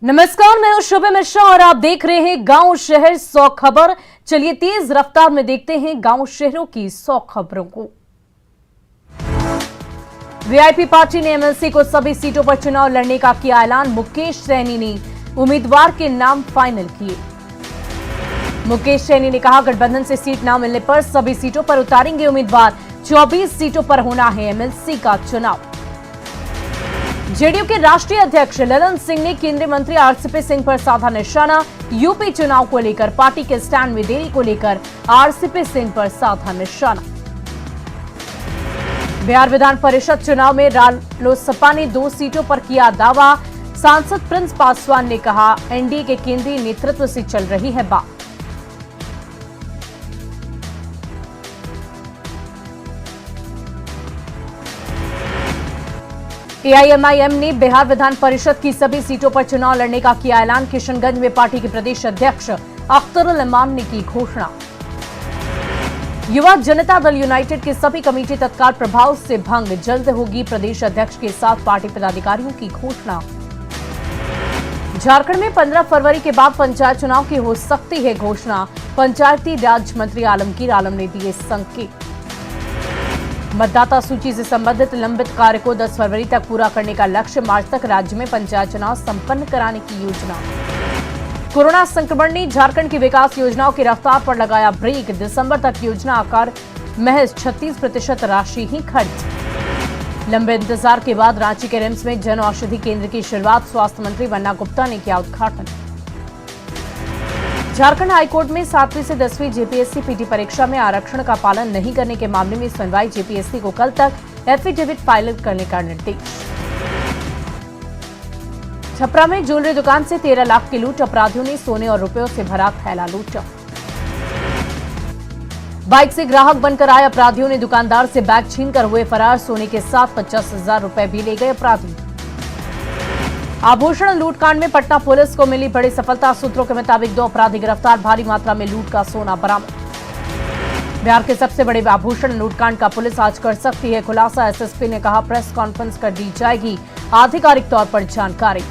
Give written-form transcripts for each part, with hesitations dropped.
नमस्कार, मैं हूं शुभ मिश्रा और आप देख रहे हैं गांव शहर 100 खबर। चलिए तेज रफ्तार में देखते हैं गांव शहरों की 100 खबरों को। वीआईपी पार्टी ने एमएलसी को सभी सीटों पर चुनाव लड़ने का किया ऐलान। मुकेश सैनी ने उम्मीदवार के नाम फाइनल किए। मुकेश सैनी ने कहा, गठबंधन से सीट न मिलने पर सभी सीटों पर उतारेंगे उम्मीदवार। 24 सीटों पर होना है एमएलसी का चुनाव। जेडीयू के राष्ट्रीय अध्यक्ष ललन सिंह ने केंद्रीय मंत्री आरसीपी सिंह पर साधा निशाना। यूपी चुनाव को लेकर पार्टी के स्टैंड में देरी को लेकर आरसीपी सिंह पर साधा निशाना। बिहार विधान परिषद चुनाव में रालोसपा ने 2 सीटों पर किया दावा। सांसद प्रिंस पासवान ने कहा, एनडीए के केंद्रीय नेतृत्व से चल रही है बात। एआईएमआईएम ने बिहार विधान परिषद की सभी सीटों पर चुनाव लड़ने का किया ऐलान। किशनगंज में पार्टी के प्रदेश अध्यक्ष अख्तरुल इमाम ने की घोषणा। युवा जनता दल यूनाइटेड की सभी कमेटी तत्काल प्रभाव से भंग, जल्द होगी प्रदेश अध्यक्ष के साथ पार्टी पदाधिकारियों की घोषणा। झारखंड में 15 फरवरी के बाद पंचायत चुनाव की हो सकती है घोषणा। पंचायती राज मंत्री आलमगीर आलम ने दिए संकेत। मतदाता सूची से संबंधित लंबित कार्य को 10 फरवरी तक पूरा करने का लक्ष्य। मार्च तक राज्य में पंचायत चुनाव संपन्न कराने की योजना। कोरोना संक्रमण ने झारखंड की विकास योजनाओं की रफ्तार पर लगाया ब्रेक। दिसंबर तक योजना आकार महज 36% राशि ही खर्च। लंबे इंतजार के बाद रांची के रिम्स में जन औषधि केंद्र की शुरुआत। स्वास्थ्य मंत्री वन्ना गुप्ता ने किया उद्घाटन। झारखंड हाईकोर्ट में 7वीं से 10वीं जेपीएससी पीटी परीक्षा में आरक्षण का पालन नहीं करने के मामले में सुनवाई। जेपीएससी को कल तक एफिडेविट फाइल करने का निर्देश। छपरा में ज्वेलरी दुकान से 13 लाख की लूट। अपराधियों ने सोने और रुपयों से भरा थैला लूटा। बाइक से ग्राहक बनकर आए अपराधियों ने दुकानदार से बैग छीनकर हुए फरार। सोने के साथ 50,000 रुपए भी ले गए अपराधी। आभूषण लूटकांड में पटना पुलिस को मिली बड़ी सफलता। सूत्रों के मुताबिक 2 अपराधी गिरफ्तार। भारी मात्रा में लूट का सोना बरामद। बिहार के सबसे बड़े आभूषण लूटकांड का पुलिस आज कर सकती है खुलासा। एसएसपी ने कहा, प्रेस कॉन्फ्रेंस कर दी जाएगी आधिकारिक तौर पर जानकारी।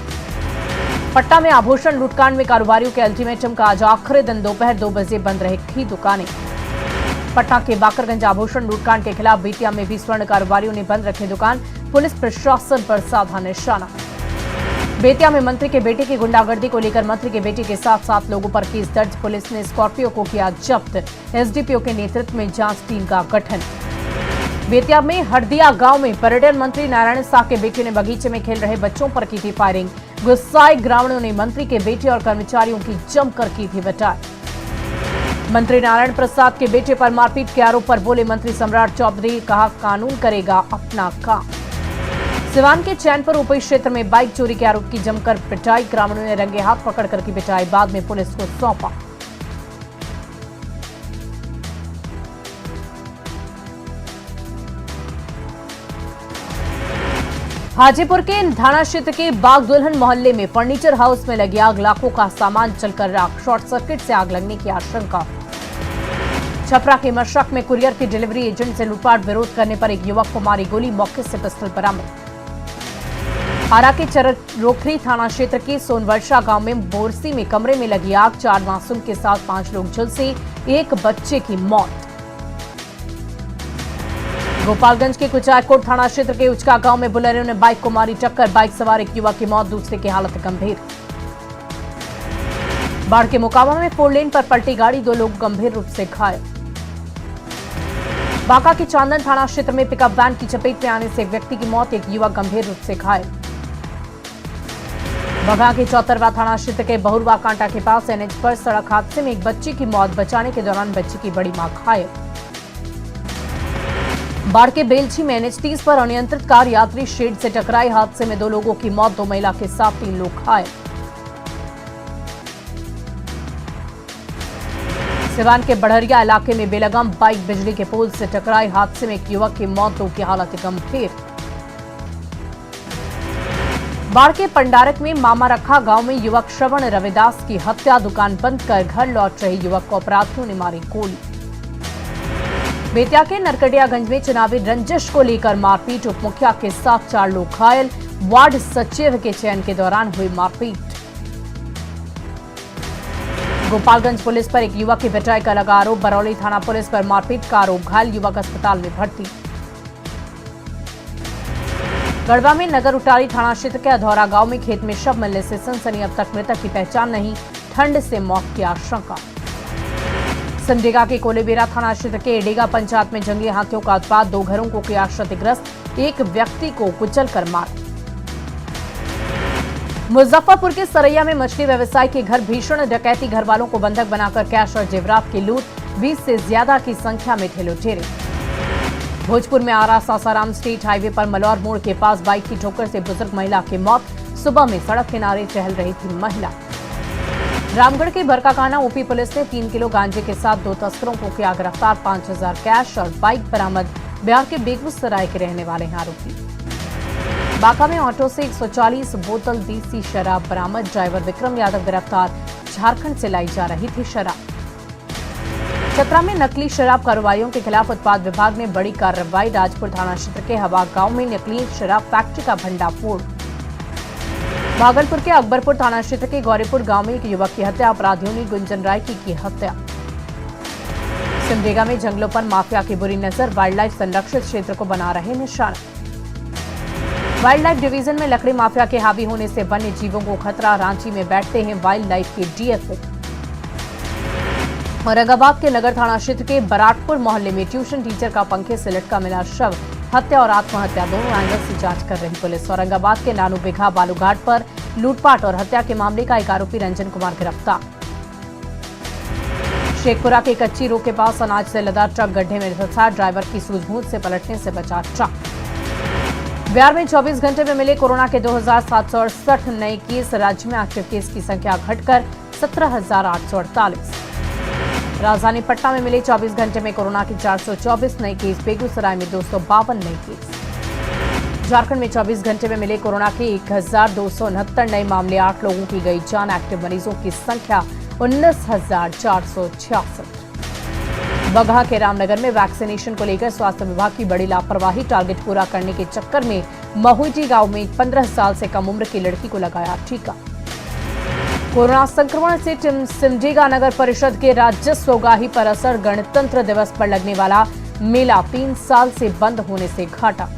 पटना में आभूषण लूटकांड में कारोबारियों के अल्टीमेटम का आज आखिरी दिन। दोपहर 2 बजे बंद रहेगी दुकानें। पटना के बाकरगंज आभूषण लूटकांड के खिलाफ बेतिया में भी स्वर्ण कारोबारियों ने बंद रखे दुकान। पुलिस प्रशासन पर साधा निशाना। बेतिया में मंत्री के बेटे की गुंडागर्दी को लेकर मंत्री के बेटे के साथ 7 लोगों पर केस दर्ज। पुलिस ने स्कॉर्पियो को किया जब्त। एसडीपीओ के नेतृत्व में जांच टीम का गठन। बेतिया में हरदिया गांव में पर्यटन मंत्री नारायण साह के बेटे ने बगीचे में खेल रहे बच्चों पर की थी फायरिंग। गुस्साए ग्रामीणों ने मंत्री के बेटे और कर्मचारियों की जमकर की थी पिटाई। मंत्री नारायण प्रसाद के बेटे पर मारपीट के आरोप पर बोले मंत्री सम्राट चौधरी, कहा कानून करेगा अपना काम। सिवान के चैनपुर ऊपरी क्षेत्र में बाइक चोरी के आरोप की जमकर पिटाई। ग्रामीणों ने रंगे हाथ पकड़कर की पिटाई, बाद में पुलिस को सौंपा। हाजीपुर के थाना क्षेत्र के बाग दुल्हन मोहल्ले में फर्नीचर हाउस में लगी आग। लाखों का सामान जलकर राख। शॉर्ट सर्किट से आग लगने की आशंका। छपरा के मशरक में कुरियर की डिलीवरी एजेंट से लूटपाट विरोध करने पर एक युवक को मारी गोली। मौके से पिस्टल बरामद। आरा के चररोखरी थाना क्षेत्र के सोनवर्षा गांव में बोरसी में कमरे में लगी आग। 4 मासूम के साथ 5 लोग झुलसे। 1 बच्चे की मौत। गोपालगंज के कुचायकोट थाना क्षेत्र के उचका गांव में बुलेरो ने बाइक को मारी टक्कर। बाइक सवार एक युवक की मौत, दूसरे की हालत गंभीर। बाढ़ के मोकामा में 4 लेन पर पलटी गाड़ी, 2 लोग गंभीर रूप से घायल। बांका के चांदन थाना क्षेत्र में पिकअप वैन की चपेट में आने से एक व्यक्ति की मौत, एक युवक गंभीर रूप से घायल। बगहा के चौतरवा थाना क्षेत्र के बहुरवा कांटा के पास एनएच पर सड़क हादसे में एक बच्ची की मौत। बचाने के दौरान बच्ची की बड़ी मां घायल। बाढ़ के बेलछी में एनएच 30 पर अनियंत्रित कार यात्री शेड से टकराई। हादसे में 2 लोगों की मौत, 2 महिला के साथ 3 लोग घायल। सिवान के बढ़रिया इलाके में बेलगाम बाइक बिजली के पोल से टकराई। हादसे में एक युवक की मौत, 2 की हालत गंभीर। बाढ़ के पंडारक में मामा रखा गांव में युवक श्रवण रविदास की हत्या। दुकान बंद कर घर लौट रहे युवक को अपराधियों ने मारी गोली। बेतिया के नरकटियागंज में चुनावी रंजिश को लेकर मारपीट। उपमुखिया के साथ 4 लोग घायल। वार्ड सचिव के चयन के दौरान हुई मारपीट। गोपालगंज पुलिस पर एक युवक की पिटाई का लगा आरोप। बरौली थाना पुलिस पर मारपीट का आरोप। घायल युवक अस्पताल में भर्ती। गढ़वा में नगर उटारी थाना क्षेत्र के अधौरा गांव में खेत में शव मिलने से सनसनी। अब तक मृतक की पहचान नहीं, ठंड से मौत की आशंका। सिमडेगा के कोलेबेरा थाना क्षेत्र के एडेगा पंचायत में जंगली हाथियों का उत्पात। 2 घरों को किया क्षतिग्रस्त, एक व्यक्ति को कुचलकर मार। मुजफ्फरपुर के सरैया में मछली व्यवसायी के घर भीषण डकैती। घर वालों को बंधक बनाकर कैश और जेवरात की लूट। 20 से ज्यादा की संख्या में थे लुटेरे। भोजपुर में आरा सासाराम स्टेट हाईवे पर मलौर मोड़ के पास बाइक की ठोकर से बुजुर्ग महिला की मौत। सुबह में सड़क किनारे टहल रही थी महिला। रामगढ़ के बरकाकाना ओपी पुलिस ने 3 किलो गांजे के साथ 2 तस्करों को किया गिरफ्तार। 5000 कैश और बाइक बरामद। बिहार के बेगूसराय के रहने वाले हैं आरोपी। बांका में ऑटो से 140 बोतल देसी शराब बरामद। ड्राइवर विक्रम यादव गिरफ्तार। झारखंड से लाई जा रही थी शराब। चतरा में नकली शराब कारोबारियों के खिलाफ उत्पाद विभाग ने बड़ी कार्रवाई। राजपुर थाना क्षेत्र के हवा गांव में नकली शराब फैक्ट्री का भंडाफोड़। भागलपुर के अकबरपुर थाना क्षेत्र के गौरीपुर गांव में एक युवक की हत्या। अपराधियों ने गुंजन राय की हत्या। सिमडेगा में जंगलों पर माफिया की बुरी नजर। वाइल्ड लाइफ संरक्षित क्षेत्र को बना रहे निशाना। वाइल्ड लाइफ डिवीजन में लकड़ी माफिया के हावी होने से वन्य जीवों को खतरा। रांची में बैठते हैं वाइल्ड लाइफ के डीएफओ। औरंगाबाद के नगर थाना क्षेत्र के बराटपुर मोहल्ले में ट्यूशन टीचर का पंखे से लटका मिला शव। हत्या और आत्महत्या दोनों एंगल से जांच कर रही पुलिस। औरंगाबाद के नानू बिघा बालूघाट पर लूटपाट और हत्या के मामले का एक आरोपी रंजन कुमार गिरफ्तार। शेखपुरा के कच्ची रोड के पास अनाज से लदा ट्रक गड्ढे में फंसा। ड्राइवर की सूझबूझ से पलटने से बचा ट्रक। बिहार में 24 घंटे में मिले कोरोना के 2768 नए केस। राज्य में एक्टिव केस की संख्या घटकर 17,848। राजधानी पटना में मिले 24 घंटे में कोरोना के 424 नए केस। बेगूसराय में 252 नए केस। झारखंड में 24 घंटे में मिले कोरोना के 1269 नए मामले। 8 लोगों की गई जान। एक्टिव मरीजों की संख्या 19,466। बगहा के रामनगर में वैक्सीनेशन को लेकर स्वास्थ्य विभाग की बड़ी लापरवाही। टारगेट पूरा करने के चक्कर में महुईटी गांव में 15 साल से कम उम्र की लड़की को लगाया टीका। कोरोना संक्रमण से सिमडेगा नगर परिषद के राजस्व उगाही पर असर। गणतंत्र दिवस पर लगने वाला मेला 3 साल से बंद होने से घाटा।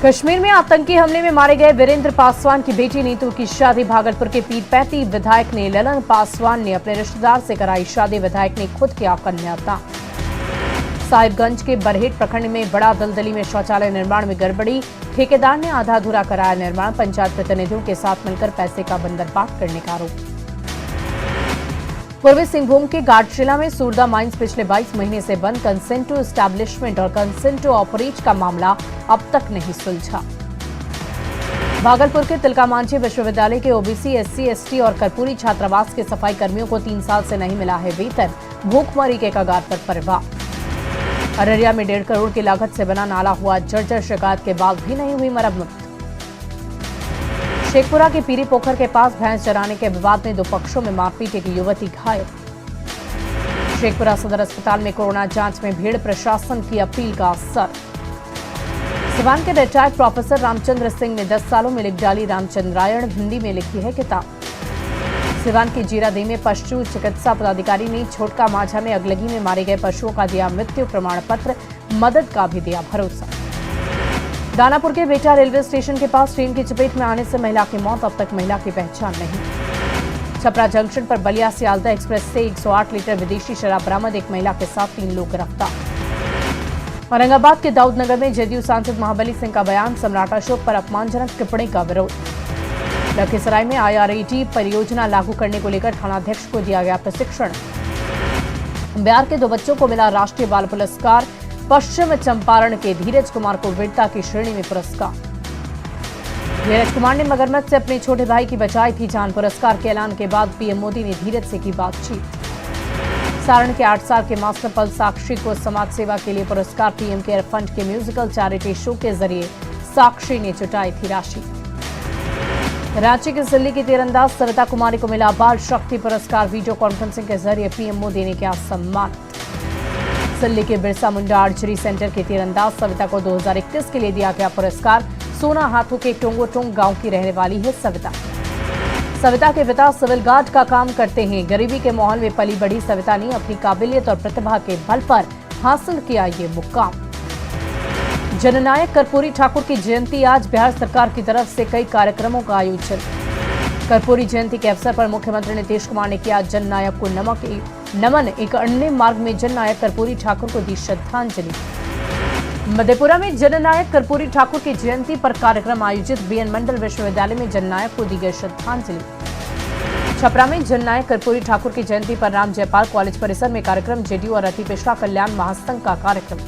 कश्मीर में आतंकी हमले में मारे गए वीरेंद्र पासवान की बेटी नीतू की शादी। भागलपुर के पीरपैंती विधायक ने ललन पासवान ने अपने रिश्तेदार से कराई शादी। विधायक ने खुद किया कन्यादान। साहिबगंज के बरहेट प्रखंड में बड़ा दलदली में शौचालय निर्माण में गड़बड़ी। ठेकेदार ने आधा अधूरा कराया निर्माण। पंचायत प्रतिनिधियों के साथ मिलकर पैसे का बंदरबाट करने का आरोप। पूर्वी सिंहभूम के गाडशिला में सूरदा माइंस पिछले 22 महीने से बंद। कंसेंट टू एस्टैब्लिशमेंट और कंसेंट टू ऑपरेट का मामला अब तक नहीं सुलझा। भागलपुर के तिलकामांझी विश्वविद्यालय के ओबीसी, एससी, एसटी और कर्पूरी छात्रावास के सफाई कर्मियों को 3 साल से नहीं मिला है वेतन। भूखमरी के कगार पर परिवार। अररिया में 1.5 करोड़ की लागत से बना नाला हुआ जर्जर। शिकायत के बाद भी नहीं हुई मरम्मत। शेखपुरा के पीरी पोखर के पास भैंस चराने के विवाद में 2 पक्षों में मारपीट। एक युवती घायल। शेखपुरा सदर अस्पताल में कोरोना जांच में भीड़। प्रशासन की अपील का असर। सिवान के रिटायर्ड प्रोफेसर रामचंद्र सिंह ने 10 सालों में लिख डाली रामचंद्रायण। हिंदी में लिखी है किताब। सिवान के जीरादेई में पशु चिकित्सा पदाधिकारी ने छोटका माझा में अगलगी में मारे गए पशुओं का दिया मृत्यु प्रमाण पत्र। मदद का भी दिया भरोसा। दानापुर के बेटा रेलवे स्टेशन के पास ट्रेन की चपेट में आने से महिला की मौत। अब तक महिला की पहचान नहीं। छपरा जंक्शन पर बलिया सियालदह एक्सप्रेस से 108 लीटर विदेशी शराब बरामद। एक महिला के साथ 3 लोग गिरफ्तार। औरंगाबाद के दाऊदनगर में जदयू सांसद महाबली सिंह का बयान। सम्राट अशोक पर अपमानजनक टिप्पणी का विरोध। लखीसराय में IRAT परियोजना लागू करने को लेकर थानाध्यक्ष को दिया गया प्रशिक्षण। बिहार के 2 बच्चों को मिला राष्ट्रीय बाल पुरस्कार। पश्चिम चंपारण के धीरज कुमार को वीरता की श्रेणी में पुरस्कार। धीरज कुमार ने मगरमच्छ से अपने छोटे भाई की बचाई थी जान। पुरस्कार के ऐलान के बाद पीएम मोदी ने धीरज से की बातचीत। सारण के 8 साल के मास्टर पल साक्षी को समाज सेवा के लिए पुरस्कार। पीएम केयर फंड के म्यूजिकल चैरिटी शो के जरिए साक्षी ने जुटाई थी राशि। रांची के सिल्ली की तीरंदाज सविता कुमारी को मिला बाल शक्ति पुरस्कार। वीडियो कॉन्फ्रेंसिंग के जरिए पीएम मोदी ने किया सम्मान। सिल्ली के बिरसा मुंडा आर्चरी सेंटर की तीरंदाज सविता को 2021 के लिए दिया गया पुरस्कार। सोना हाथों के टोंगोटोंग गांव की रहने वाली है सविता। सविता के पिता सिविल गार्ड का काम करते हैं। गरीबी के माहौल में पली बड़ी सविता ने अपनी काबिलियत और प्रतिभा के बल पर हासिल किया ये मुकाम। जननायक कर्पूरी ठाकुर की जयंती आज बिहार सरकार की तरफ से कई कार्यक्रमों का आयोजन। कर्पूरी जयंती के अवसर पर मुख्यमंत्री नीतीश कुमार ने किया जननायक को नमन। एक अन्य मार्ग में जननायक कर्पूरी ठाकुर को दी श्रद्धांजलि। मधेपुरा में जननायक कर्पूरी ठाकुर की जयंती पर कार्यक्रम आयोजित। बीएन मंडल विश्वविद्यालय में जननायक को दी गई श्रद्धांजलि। छपरा में जननायक कर्पूरी ठाकुर की जयंती पर राम जयपाल कॉलेज परिसर में कार्यक्रम। जेडीयू और अति पिछड़ा कल्याण महासंघ का कार्यक्रम।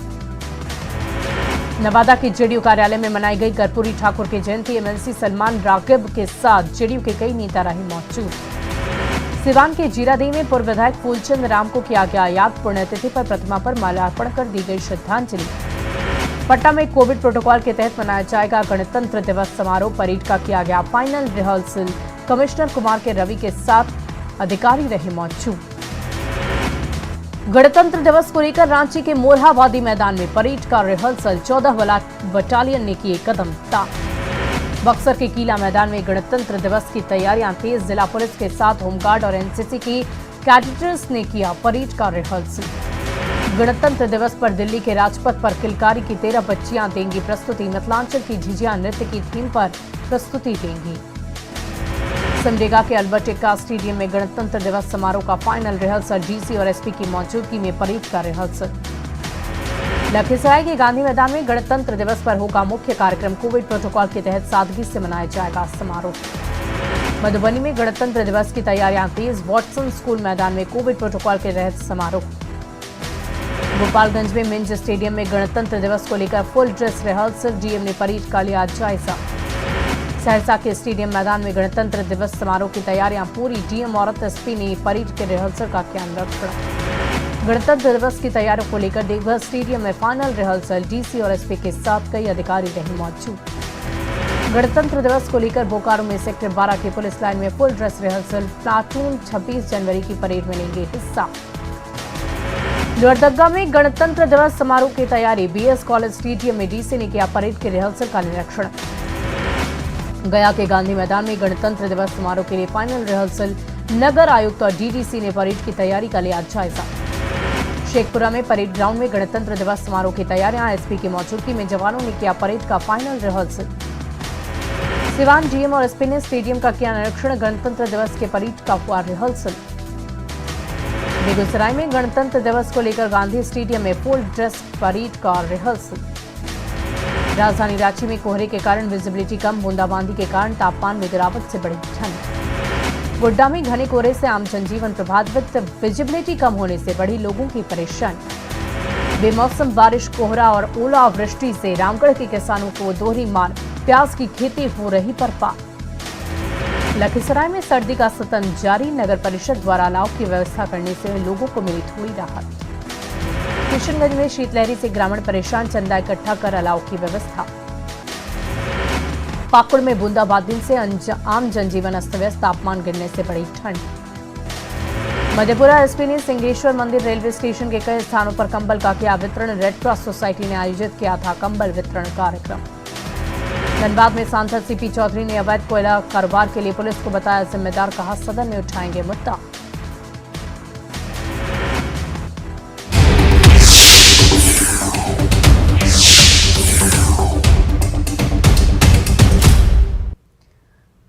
नवादा के जेडीयू कार्यालय में मनाई गई कर्पूरी ठाकुर की जयंती। एमएलसी सलमान रागिब के साथ जेडीयू के कई नेता रहे मौजूद। सिवान के जीरादेई में पूर्व विधायक फूलचंद राम को किया गया याद। पुण्यतिथि पर प्रतिमा पर माल्यार्पण कर दी गई श्रद्धांजलि। पटना में कोविड प्रोटोकॉल के तहत मनाया जाएगा गणतंत्र दिवस समारोह। परेड का किया गया फाइनल रिहर्सल। कमिश्नर कुमार के रवि के साथ अधिकारी रहे मौजूद। गणतंत्र दिवस को लेकर रांची के मोरहाबादी मैदान में परेड का रिहर्सल। 14 बटालियन ने किए कदम ताक। बक्सर के किला मैदान में गणतंत्र दिवस की तैयारियां तेज। जिला पुलिस के साथ होमगार्ड और एनसीसी की कैडेट्स ने किया परेड का रिहर्सल। गणतंत्र दिवस पर दिल्ली के राजपथ पर किलकारी की 13 बच्चियां देंगी प्रस्तुति। मिथिलांचल की झिझिया नृत्य की थीम पर प्रस्तुति देंगी। सिमडेगा के अल्बर्ट एक्का स्टेडियम में गणतंत्र दिवस समारोह का फाइनल रिहर्सल। डीसी और एसपी की मौजूदगी में परेड का रिहर्सल। लखीसराय के गांधी मैदान में गणतंत्र दिवस पर होगा मुख्य कार्यक्रम। कोविड प्रोटोकॉल के तहत सादगी से मनाया जाएगा समारोह। मधुबनी में गणतंत्र दिवस की तैयारियां तेज। वॉटसन स्कूल मैदान में कोविड प्रोटोकॉल के तहत समारोह। गोपालगंज में मिंज स्टेडियम में गणतंत्र दिवस को लेकर फुल ड्रेस रिहर्सल। डीएम ने परेड का लिया जायजा। सहरसा के स्टेडियम मैदान में गणतंत्र दिवस समारोह की तैयारियां पूरी। डीएम और एसपी ने परेड के रिहर्सल का किया निरीक्षण। गणतंत्र दिवस की तैयारियों को लेकर देवघर स्टेडियम में फाइनल रिहर्सल। डीसी और एसपी के साथ कई अधिकारी रहे मौजूद। गणतंत्र दिवस को लेकर बोकारो में सेक्टर 12 की पुलिस लाइन में फुल ड्रेस रिहर्सल। प्लाटून 26 जनवरी की परेड में लेंगे हिस्सा। लोहरदगा में गणतंत्र दिवस समारोह की तैयारी। बीएस कॉलेज स्टेडियम में डीसी ने किया परेड के रिहर्सल का निरीक्षण। गया के गांधी मैदान में गणतंत्र दिवस समारोह के लिए फाइनल रिहर्सल। नगर आयुक्त और डीडीसी ने परेड की तैयारी का लिया जायजा। शेखपुरा में परेड ग्राउंड में गणतंत्र दिवस समारोह की तैयारियां। एसपी की मौजूदगी में जवानों ने किया परेड का फाइनल रिहर्सल। सिवान डीएम और एसपी ने स्टेडियम का किया निरीक्षण। गणतंत्र दिवस के परेड का हुआ रिहर्सल। बेगूसराय में गणतंत्र दिवस को लेकर गांधी स्टेडियम में फुल ड्रेस परेड का रिहर्सल। राजधानी रांची में कोहरे के कारण विजिबिलिटी कम। बूंदाबांदी के कारण तापमान में गिरावट से बढ़ी ठंड। गोड्डा में घने कोहरे से आम जनजीवन प्रभावित। विजिबिलिटी कम होने से बढ़ी लोगों की परेशानी। बेमौसम बारिश, कोहरा और ओलावृष्टि से रामगढ़ के किसानों को दोहरी मार। प्याज की खेती हो रही बर्बाद। लखीसराय में सर्दी का सतन जारी। नगर परिषद द्वारा अलाव की व्यवस्था करने से लोगों को मिली थोड़ी राहत। किशनगंज में शीतलहरी से ग्रामीण परेशान। चंदा इकट्ठा कर अलाव की व्यवस्था। पाकुड़ में बूंदाबांदी से आम जनजीवन अस्त व्यस्त। तापमान गिरने से बढ़ी ठंड। मधेपुरा एसपी ने सिंगेश्वर मंदिर रेलवे स्टेशन के कई स्थानों पर कंबल का किया वितरण। रेड क्रॉस सोसाइटी ने आयोजित किया था कंबल वितरण कार्यक्रम। धनबाद में सांसद सीपी चौधरी ने अवैध कोयला कारोबार के लिए पुलिस को बताया जिम्मेदार। कहा सदन में उठाएंगे मुद्दा।